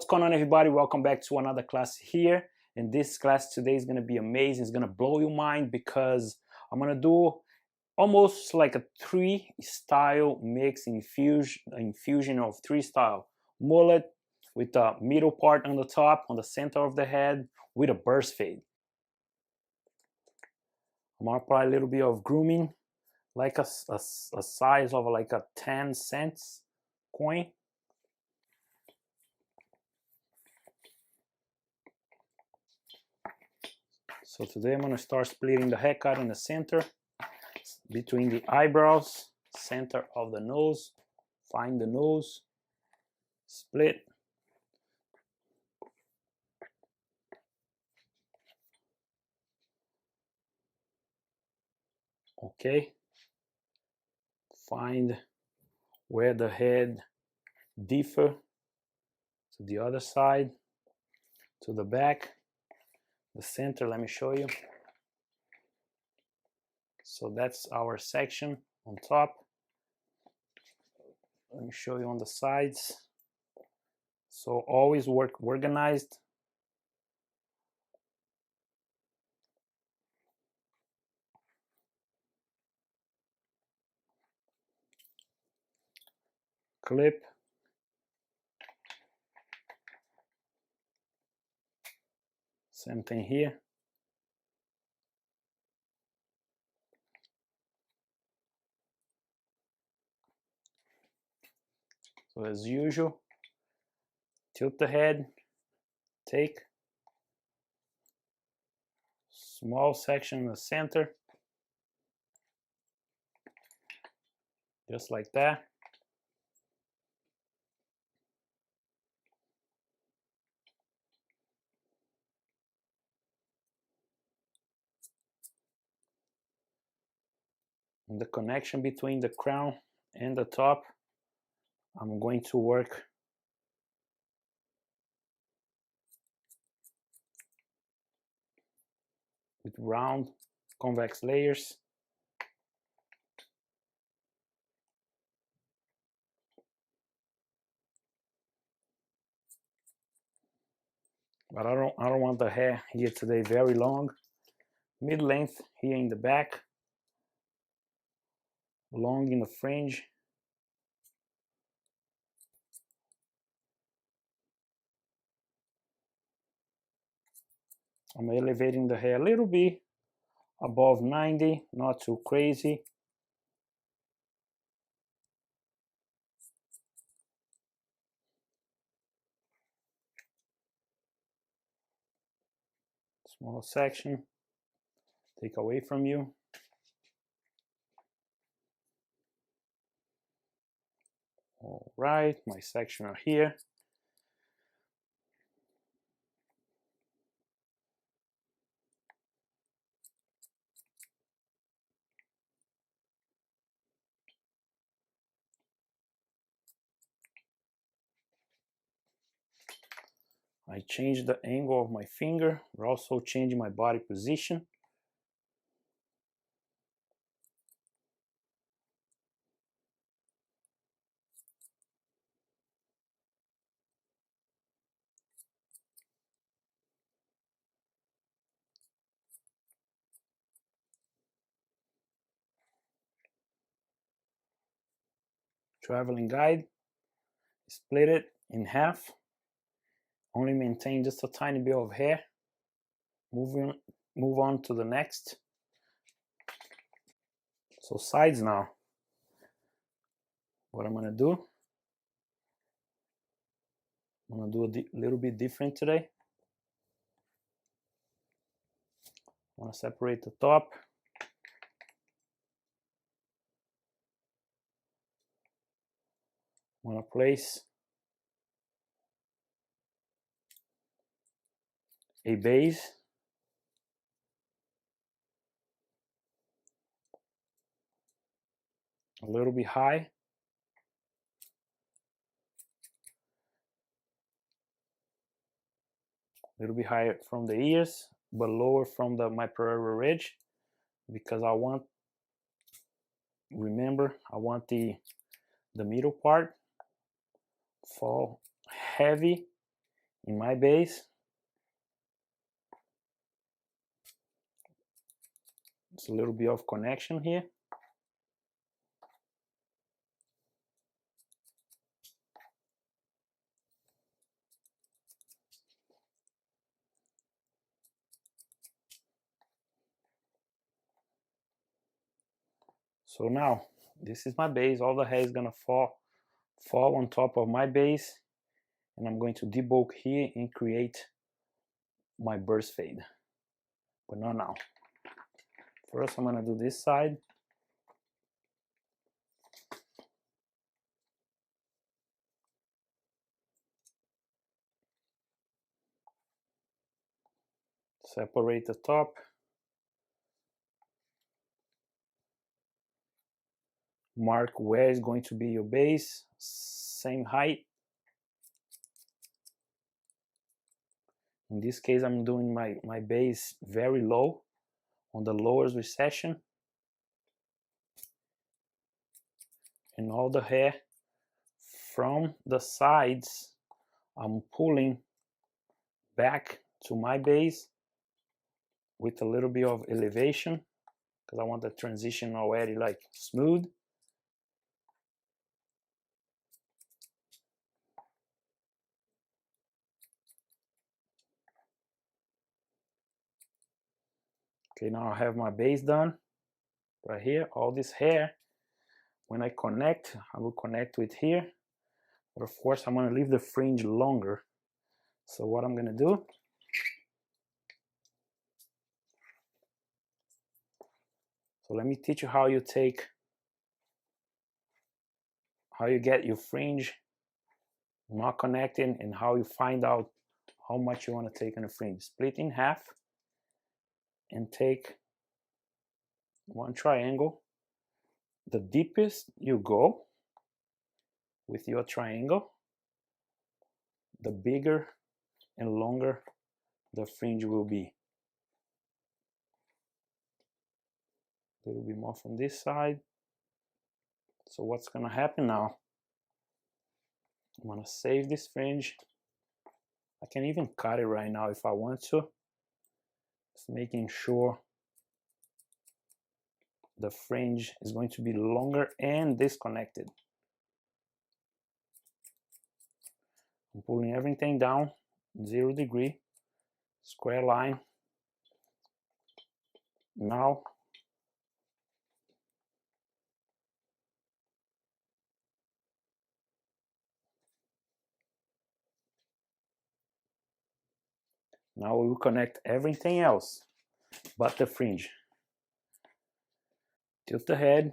What's going on, everybody? Welcome back to another class here. And this class today is going to be amazing. It's going to blow your mind because I'm going to do almost like a three-style mix, infusion of three-style. Mullet with the middle part on the top, on the center of the head, with a burst fade. I'm going to apply a little bit of grooming, like a size of like a 10 cents coin. So today I'm going to start splitting the haircut in the center, between the eyebrows, center of the nose. Find the nose, split. Okay. Find where the head differ to the other side, to the back, the center. Let me show you. So that's our section on top. Let me show you on the sides. So always work organized. Clip. Same thing here. So as usual, tilt the head, take small section in the center, just like that. And the connection between the crown and the top, I'm going to work with round convex layers. But I don't want the hair here today very long. Mid-length here in the back, long in the fringe. I'm elevating the hair a little bit above 90, not too crazy. Small section, take away from you. All right, my section are here. I changed the angle of my finger. We're also changing my body position. Traveling guide, split it in half. Only maintain just a tiny bit of hair. Move on to the next. So sides now. What I'm gonna do, I'm gonna do a little bit different today. I'm gonna separate the top. I'm gonna place a base. A little bit high. A little bit higher from the ears, but lower from my parietal ridge, because I want, remember, I want the middle part fall heavy in my base. It's a little bit of connection here. So now this is my base. All the hair is gonna fall on top of my base, and I'm going to debulk here and create my burst fade, but not now. First, I'm gonna do this side. Separate the top. Mark where is going to be your base, same height. In this case, I'm doing my base very low, on the lowest recession. And all the hair from the sides, I'm pulling back to my base with a little bit of elevation, because I want the transition already like smooth. Okay, now I have my base done right here. All this hair, when I connect, I will connect with here, but of course I'm going to leave the fringe longer. So what I'm going to do, so let me teach you how you get your fringe not connecting, and how you find out how much you want to take on a fringe. Split in half and take one triangle. The deepest you go with your triangle, the bigger and longer the fringe will be. A little bit more from this side. So what's gonna happen now, I'm gonna save this fringe. I can even cut it right now if I want to. Just making sure the fringe is going to be longer and disconnected. I'm pulling everything down, 0 degree, square line. Now we will connect everything else but the fringe. Tilt the head,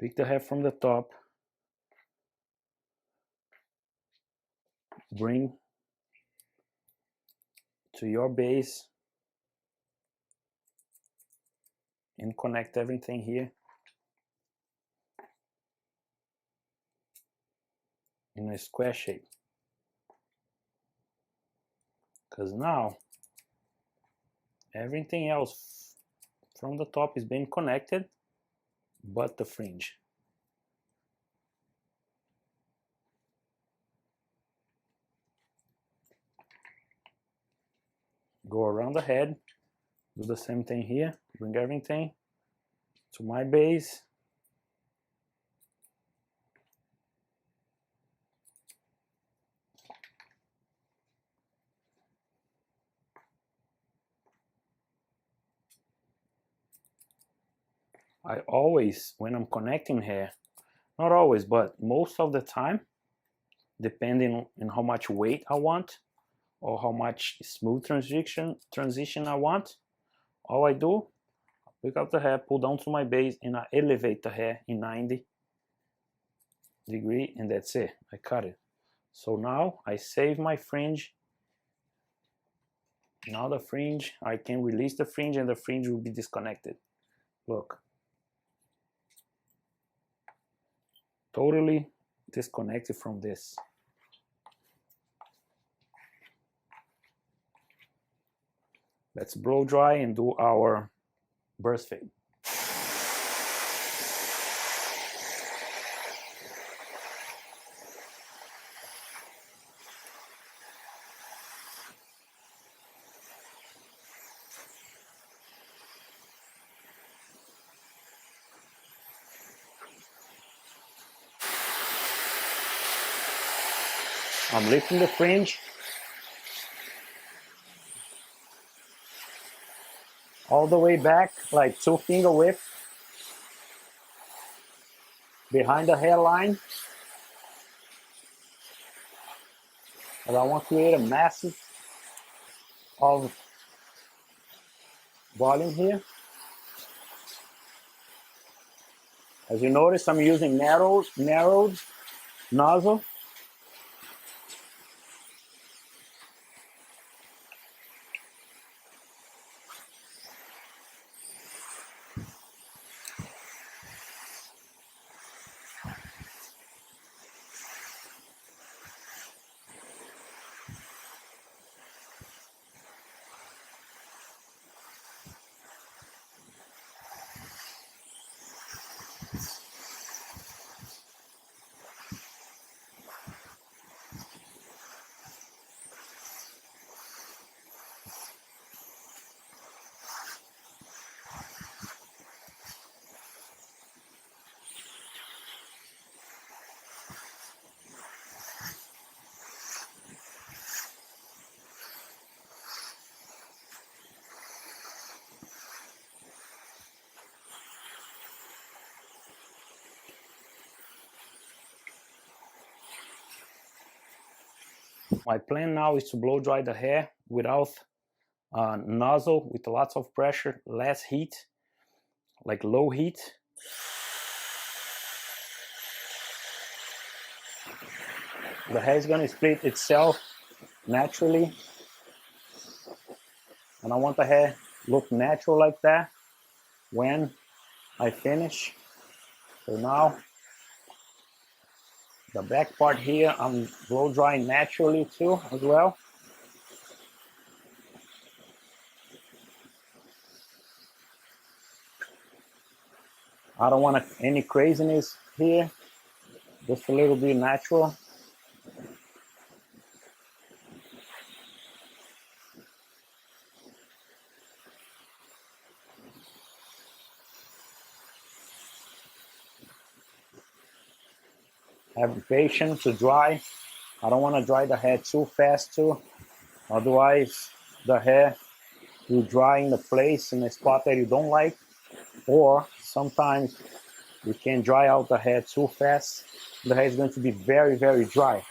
pick the head from the top, bring to your base, and connect everything here in a square shape. Because now everything else from the top is being connected but the fringe. Go around the head, do the same thing here, bring everything to my base. I always, when I'm connecting hair, not always, but most of the time, depending on how much weight I want or how much smooth transition I want, all I do, pick up the hair, pull down to my base, and I elevate the hair in 90 degree, and that's it. I cut it. So now I save my fringe. Now the fringe, I can release the fringe and the fringe will be disconnected. Look. Totally disconnected from this. Let's blow dry and do our burst fade. I'm lifting the fringe all the way back, like 2-finger width behind the hairline. And I want to create a massive of volume here. As you notice, I'm using narrowed nozzle. My plan now is to blow dry the hair without nozzle, with lots of pressure, less heat, like low heat. The hair is gonna split itself naturally, and I want the hair look natural like that when I finish. So now the back part here, I'm blow drying naturally too as well. I don't want any craziness here, just a little bit natural. Have patience to dry. I don't want to dry the hair too fast too, otherwise the hair will dry in the place, in a spot that you don't like, or sometimes you can dry out the hair too fast. The hair is going to be very, very dry.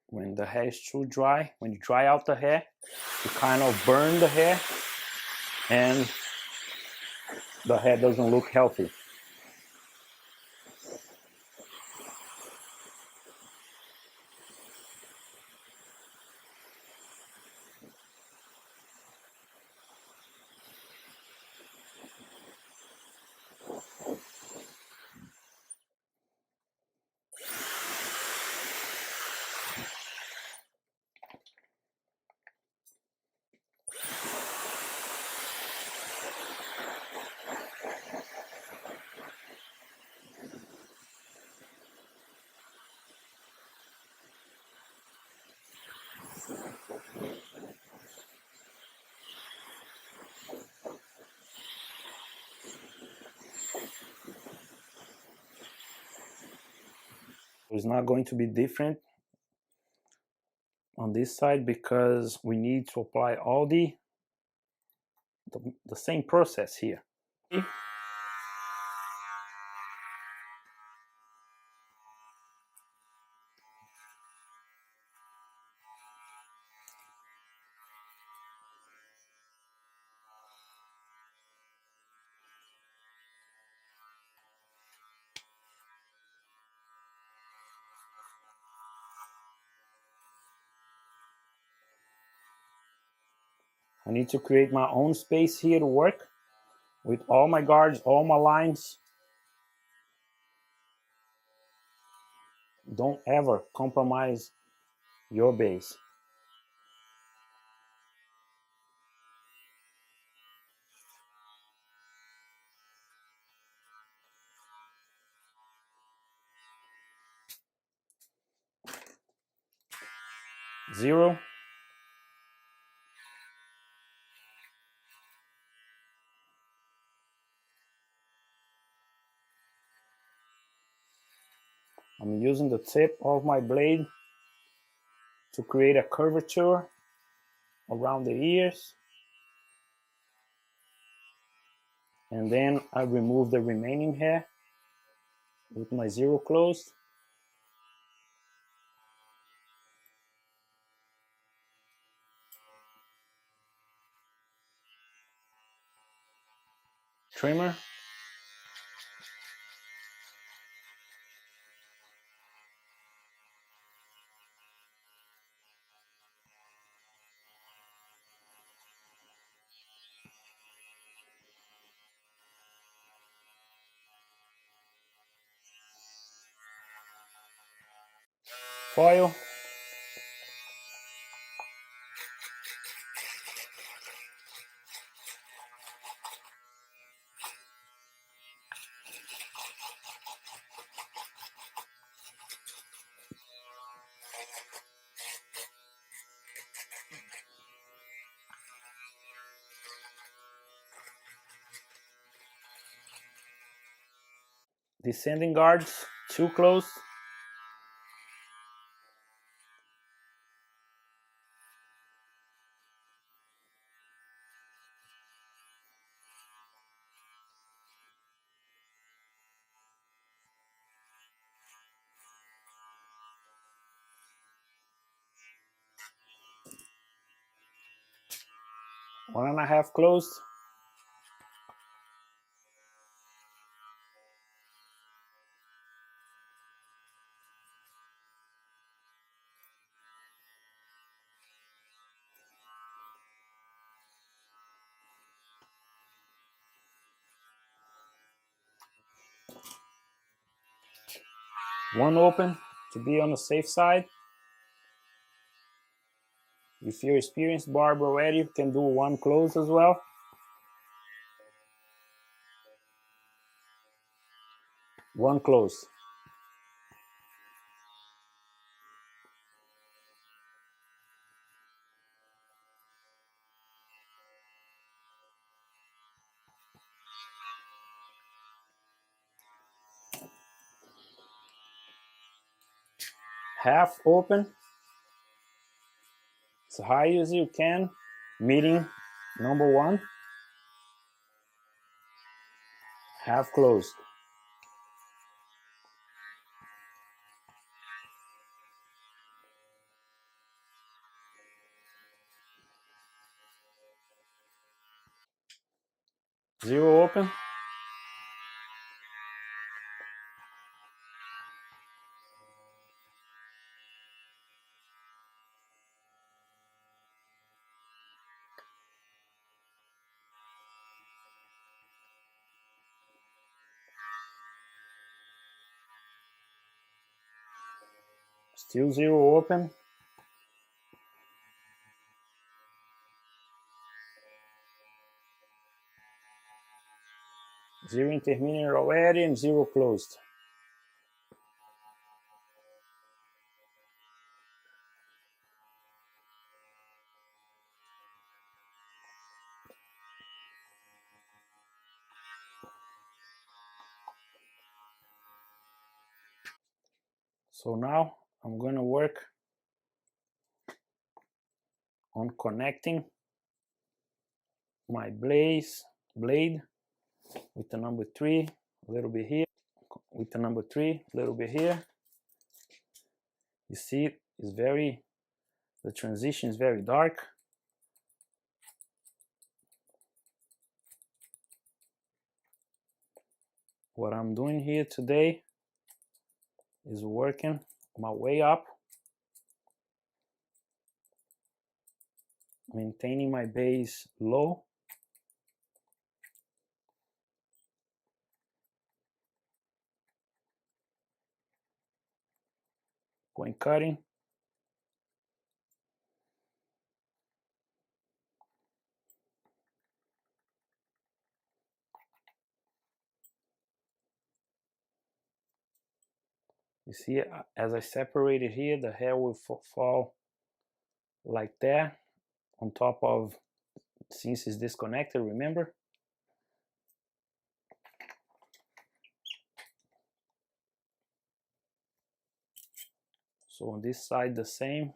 When the hair is too dry, when you dry out the hair, you kind of burn the hair and the hair doesn't look healthy. It's not going to be different on this side because we need to apply all the same process here. I need to create my own space here to work with all my guards, all my lines. Don't ever compromise your base. Zero. I'm using the tip of my blade to create a curvature around the ears. And then I remove the remaining hair with my zero closed. Trimmer. Foil. Descending guards, 2 closed. One and a half closed. One open to be on the safe side. If you're experienced barber already, you can do one close as well. One close. Half open, as high as you can, meeting number 1. Half closed. Zero open. Still zero open. Zero intermediate already and zero closed. So now I'm going to work on connecting my blade with the number 3, a little bit here, with the number 3, a little bit here. You see, the transition is very dark. What I'm doing here today is working my way up, maintaining my base low. Going cutting. You see, as I separate it here, the hair will fall like that on top of, since it's disconnected, remember? So on this side the same.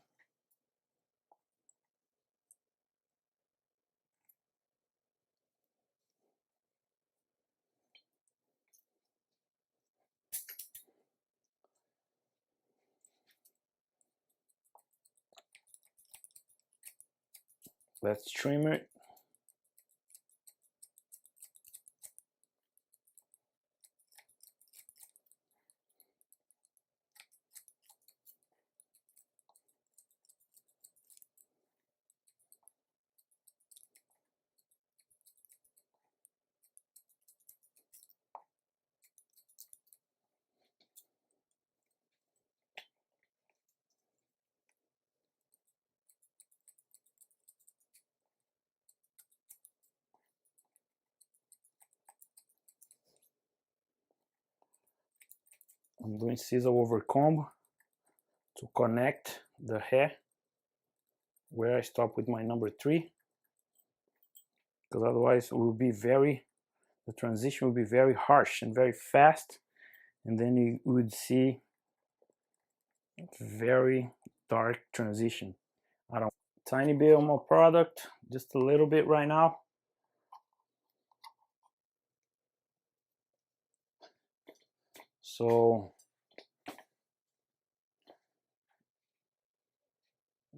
Let's trim it. I'm doing scissor over comb to connect the hair where I stop with my number 3, because otherwise it will be the transition will be very harsh and very fast, and then you would see very dark transition. I don't tiny bit of more product, just a little bit right now. So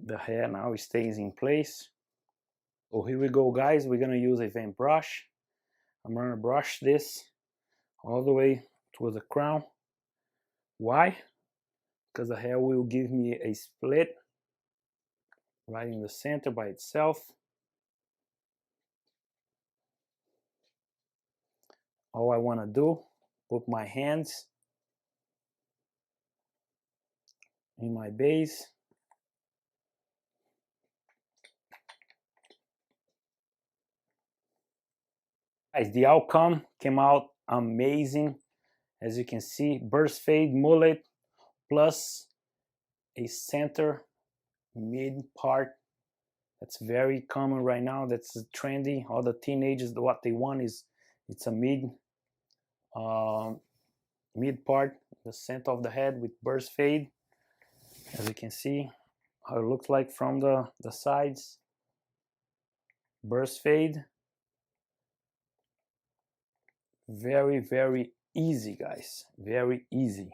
the hair now stays in place. So here we go, guys. We're gonna use a vent brush. I'm gonna brush this all the way to the crown. Why? Because the hair will give me a split right in the center by itself. All I want to do, put my hands in my base. Guys, the outcome came out amazing. As you can see, burst fade mullet plus a center mid part. That's very common right now. That's trendy. All the teenagers, what they want is it's a mid part, the center of the head with burst fade. As you can see how it looks like from the sides. Burst fade. Very, very easy, guys. Very easy.